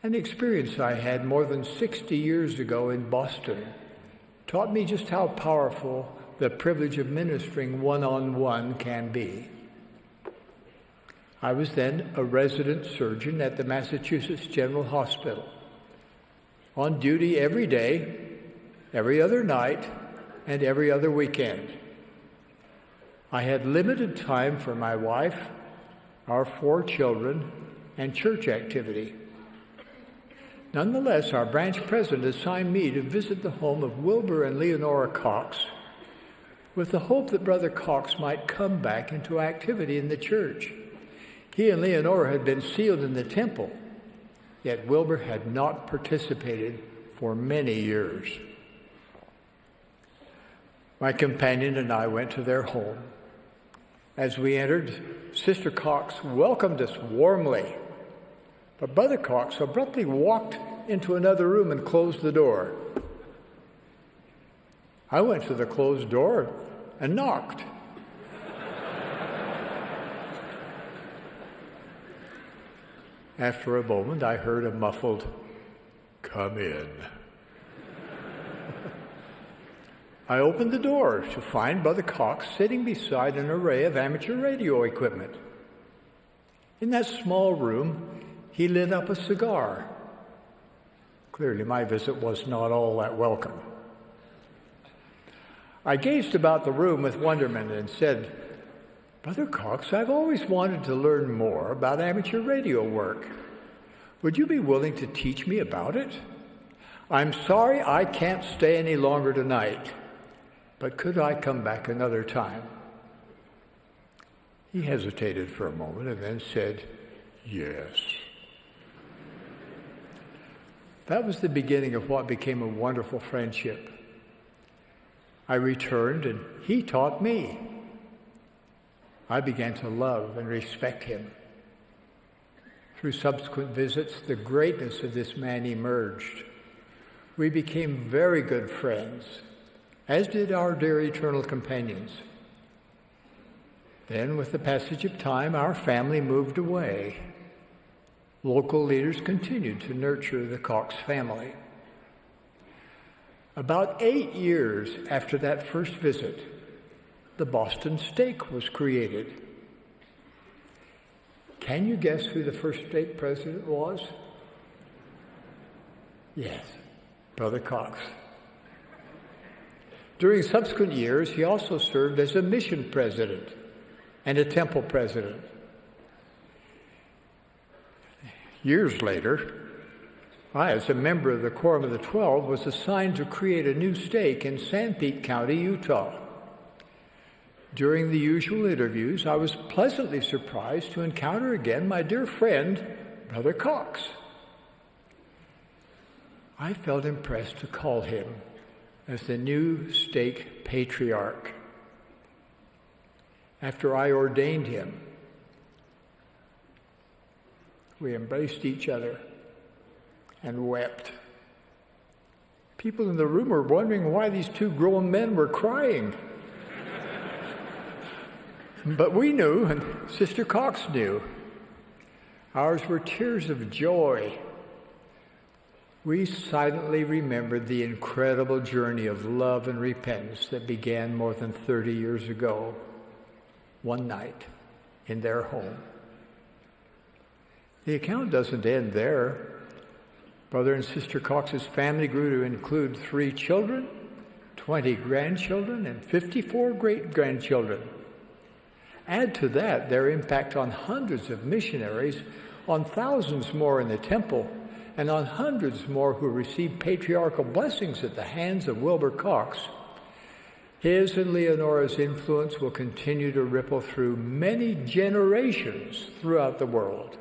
An experience I had more than 60 years ago in Boston taught me just how powerful the privilege of ministering one-on-one can be. I was then a resident surgeon at the Massachusetts General Hospital, on duty every day, every other night, and every other weekend. I had limited time for my wife, our 4 children, and church activity. Nonetheless, our branch president assigned me to visit the home of Wilbur and Leonora Cox with the hope that Brother Cox might come back into activity in the church. He and Leonora had been sealed in the temple, yet Wilbur had not participated for many years. My companion and I went to their home. As we entered, Sister Cox welcomed us warmly, but Brother Cox abruptly walked into another room and closed the door. I went to the closed door and knocked. After a moment, I heard a muffled, "Come in." I opened the door to find Brother Cox sitting beside an array of amateur radio equipment. In that small room, he lit up a cigar. Clearly, my visit was not all that welcome. I gazed about the room with wonderment and said, "Brother Cox, I've always wanted to learn more about amateur radio work. Would you be willing to teach me about it? I'm sorry I can't stay any longer tonight, but could I come back another time?" He hesitated for a moment and then said, "Yes." That was the beginning of what became a wonderful friendship. I returned and he taught me. I began to love and respect him. Through subsequent visits, the greatness of this man emerged. We became very good friends, as did our dear eternal companions. Then, with the passage of time, our family moved away. Local leaders continued to nurture the Cox family. About 8 years after that first visit, the Boston Stake was created. Can you guess who the first stake president was? Yes, Brother Cox. During subsequent years, he also served as a mission president and a temple president. Years later, I, as a member of the Quorum of the 12, was assigned to create a new stake in Sanpete County, Utah. During the usual interviews, I was pleasantly surprised to encounter again my dear friend, Brother Cox. I felt impressed to call him as the new stake patriarch. After I ordained him, we embraced each other and wept. People in the room were wondering why these 2 grown men were crying. But we knew, and Sister Cox knew. Ours were tears of joy. We silently remembered the incredible journey of love and repentance that began more than 30 years ago, one night in their home. The account doesn't end there. Brother and Sister Cox's family grew to include 3 children, 20 grandchildren, and 54 great-grandchildren. Add to that their impact on hundreds of missionaries, on thousands more in the temple, and on hundreds more who received patriarchal blessings at the hands of Wilbur Cox. His and Leonora's influence will continue to ripple through many generations throughout the world.